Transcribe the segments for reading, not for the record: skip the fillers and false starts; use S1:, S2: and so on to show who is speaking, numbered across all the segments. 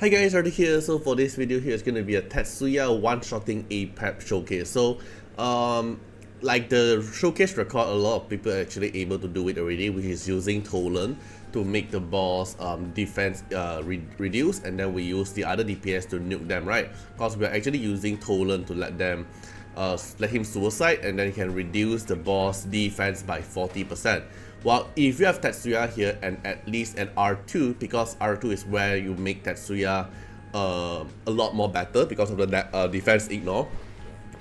S1: Hi guys, Artiar here. So for this video here, it's going to be a Tetsuya one-shotting Apep showcase. So like the showcase record, a lot of people are actually able to do it already, which is using Tolan to make the boss defense reduce, and then we use the other DPS to nuke them, right? Because we're actually using Tolan to let him suicide, and then he can reduce the boss defense by 40%. Well, if you have Tetsuya here and at least an R2, because R2 is where you make Tetsuya a lot more better because of the defense ignore.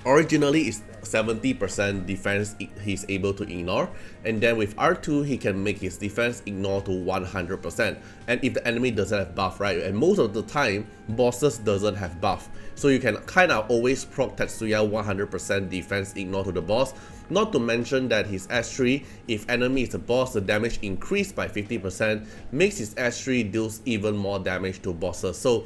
S1: Originally it's 70% defense he's able to ignore, and then with R2 he can make his defense ignore to 100%. And if the enemy doesn't have buff, right, and most of the time bosses doesn't have buff, so you can kind of always proc Tetsuya 100% defense ignore to the boss. Not to mention that his S3, if enemy is a boss, the damage increased by 50%, makes his S3 deals even more damage to bosses. So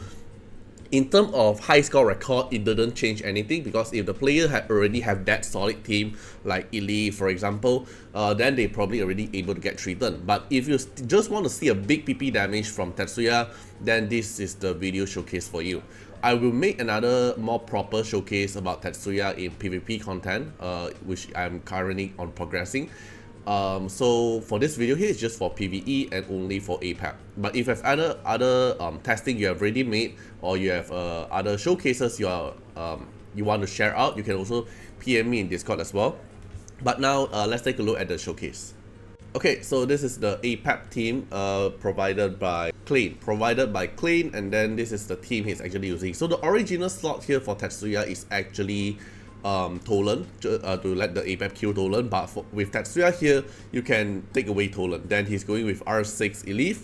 S1: in terms of high score record, it didn't change anything, because if the player already have that solid team like Elite for example, then they probably already able to get 3 turn. But if you just want to see a big PP damage from Tetsuya, then this is the video showcase for you. I will make another more proper showcase about Tetsuya in PvP content, which I'm currently on progressing. So for this video here, it's just for PvE and only for Apep. But if you have other testing you have already made, or you have other showcases you want to share out, you can also PM me in Discord as well. But now let's take a look at the showcase. Okay, so this is the Apep team provided by Clean, and then this is the team he's actually using. So the original slot here for Tetsuya is actually Tolan, to let the Apep kill Tolan, but with Tetsuya here, you can take away Tolan. Then he's going with R6 Elite,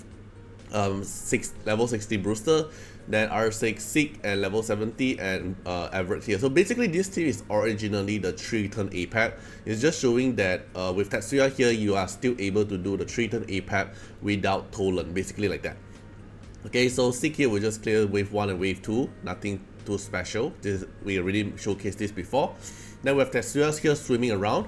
S1: level 60 Brewster, then R6 Seek, and level 70, and Everett here. So basically this team is originally the 3-turn Apep. It's just showing that with Tetsuya here, you are still able to do the 3-turn Apep without Tolan, basically like that. Okay, so Seek here we just clear wave 1 and wave 2, nothing too special. We already showcased this before. Then we have Tetsuya here swimming around.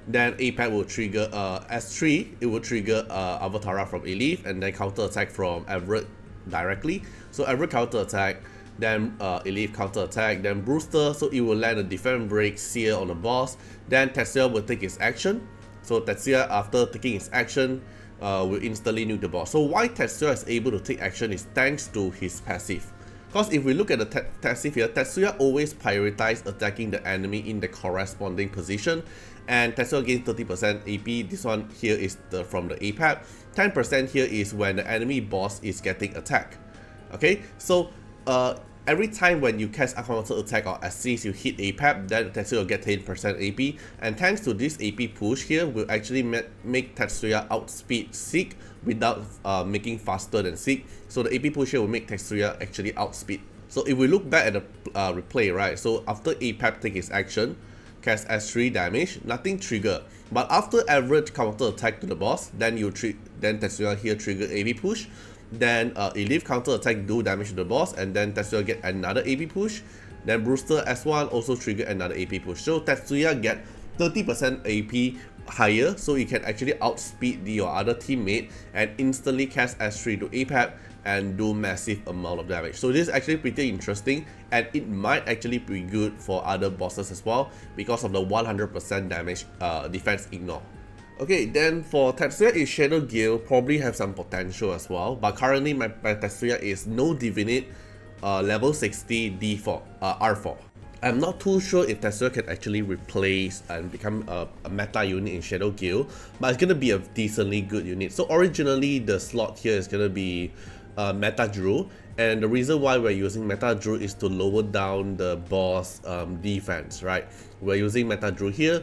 S1: Then Apep will trigger S3, it will trigger Avatara from Elite, and then counter attack from Everett directly. So Everett counter attack, then Elite counter attack, then Brewster, so it will land a defense break seer on the boss. Then Tetsuya will take his action. So Tetsuya, after taking his action, will instantly nuke the boss. So why Tetsuya is able to take action is thanks to his passive. Because if we look at the passive here, Tetsuya always prioritizes attacking the enemy in the corresponding position, and Tetsuya gains 30% AP. This one here is from the Apep. 10% here is when the enemy boss is getting attacked. Okay, so every time when you cast a counter attack or assist, you hit Apep, then Tetsuya will get 10% AP, and thanks to this AP push here, will actually make Tetsuya outspeed Seek without making faster than Seek. So the AP push here will make Tetsuya actually outspeed. So if we look back at the replay, right, so after Apep take his action, cast S3 damage, nothing trigger. But after average counter attack to the boss, then Tetsuya here trigger AP push. Then Elite counter attack do damage to the boss, and then Tetsuya get another AP push. Then Brewster S1 also trigger another AP push. So Tetsuya get 30% AP higher, so you can actually outspeed your other teammate and instantly cast S3 to Apep and do massive amount of damage. So this is actually pretty interesting, and it might actually be good for other bosses as well because of the 100% damage defense ignore. Okay, then for Tetsuya is Shadow Gale, probably have some potential as well, but currently my Tetsuya is no Divinate, level 60 D4, R4. I'm not too sure if Tetsuya can actually replace and become a meta unit in Shadow Gale, but it's gonna be a decently good unit. So originally the slot here is gonna be Meta Drew, and the reason why we're using Meta Drew is to lower down the boss defense, right? We're using Meta Drew here.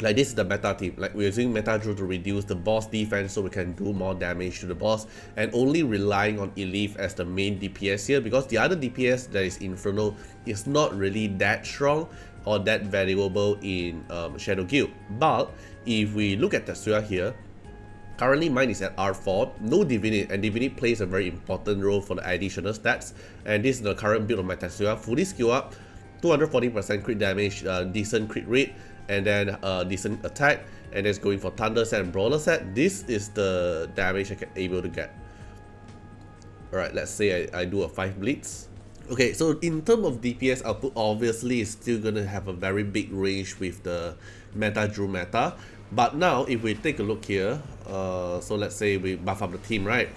S1: Like this is the meta team, like we're using Meta Drew to reduce the boss defense so we can do more damage to the boss, and only relying on Elite as the main DPS here, because the other DPS that is Inferno is not really that strong or that valuable in Shadow Guild. But if we look at Tetsuya here, currently mine is at R4, no Divinate, and Divinate plays a very important role for the additional stats, and this is the current build of my Tetsuya. Fully skill up, 240% crit damage, decent crit rate, and then decent attack, and it's going for Thunder set and Brawler set. This is the damage I can able to get. Alright, let's say I do a 5 Blitz. Okay, so in terms of DPS output, obviously it's still gonna have a very big range with the meta Drew meta. But now, if we take a look here, so let's say we buff up the team, right?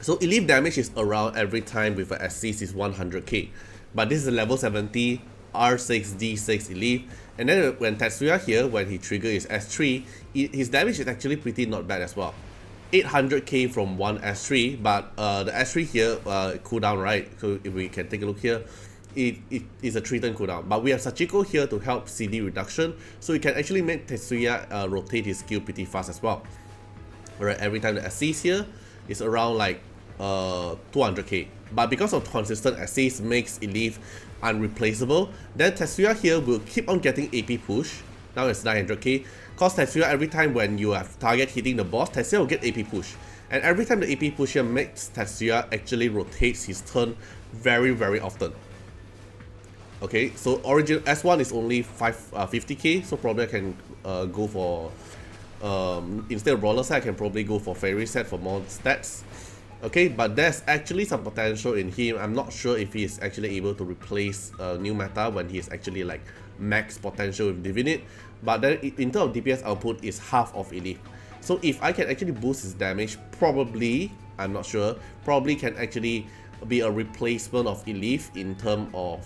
S1: So elite damage is around every time with a SC is 100k. But this is a level 70, R6, D6 elite. And then when Tetsuya here, when he triggers his S3, his damage is actually pretty not bad as well. 800k from one S3, but the S3 here cooldown, right? So if we can take a look here, it is a 3-turn cooldown. But we have Sachiko here to help CD reduction, so we can actually make Tetsuya rotate his skill pretty fast as well. Alright, every time the SCs here is around like 200k. But because of consistent SCs makes Elif unreplaceable, then Tetsuya here will keep on getting AP push. Now it's 900k. Cause Tetsuya, every time when you have target hitting the boss, Tetsuya will get AP push. And every time the AP push here makes Tetsuya actually rotates his turn very often. Okay, so original S1 is only 50k, so probably I can go for instead of Brawler set, I can probably go for Fairy set for more stats. Okay, but there's actually some potential in him. I'm not sure if he is actually able to replace new meta when he is actually like max potential with Divinate. But then in terms of DPS output is half of Elite. So if I can actually boost his damage, probably, I'm not sure, probably can actually be a replacement of Elite in terms of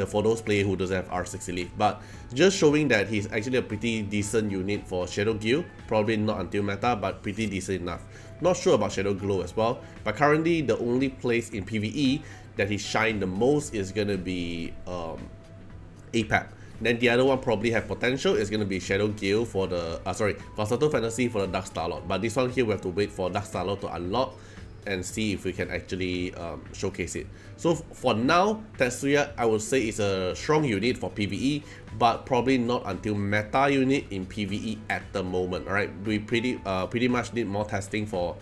S1: for those players who doesn't have R6 Elite. But just showing that he's actually a pretty decent unit for Shadow Guild, probably not until meta, but pretty decent enough. Not sure about Shadow Glow as well, but currently the only place in PvE that he shine the most is gonna be Apep. Then the other one probably have potential is gonna be Shadow Guild for the for Subtle Fantasy for the Dark Starlord. But this one here we have to wait for Dark Starlord to unlock and see if we can actually showcase it. So for now, Tetsuya I would say is a strong unit for PvE, but probably not until meta unit in PvE at the moment. Alright, we pretty much need more testing for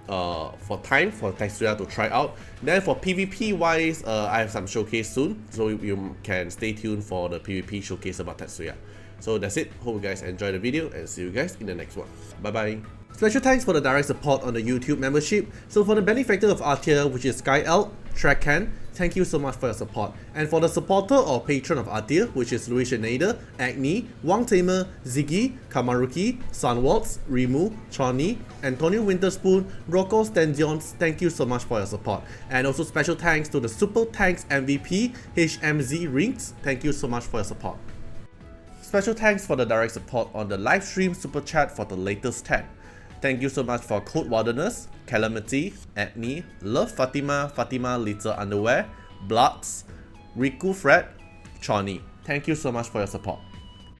S1: time for Tetsuya to try out. Then for PvP wise, I have some showcase soon, so you can stay tuned for the PvP showcase about Tetsuya. So that's it. Hope you guys enjoyed the video and see you guys in the next one. Bye bye. Special thanks for the direct support on the YouTube membership. So for the benefactor of Artiar, which is Sky Elk, Trekcan, thank you so much for your support. And for the supporter or patron of Artiar, which is Louis Schneider, Agni, Wang Tamer, Ziggy, Kamaruki, Sunwaltz, Rimu, Chani, Antonio Winterspoon, Rocco Stendions, thank you so much for your support. And also special thanks to the Super Tanks MVP, HMZ Rings, thank you so much for your support. Special thanks for the direct support on the live stream super chat for the latest tag. Thank you so much for Code Wilderness, Calamity, Agni, Love Fatima, Fatima Little Underwear, Bloods, Riku Fred, Chani. Thank you so much for your support.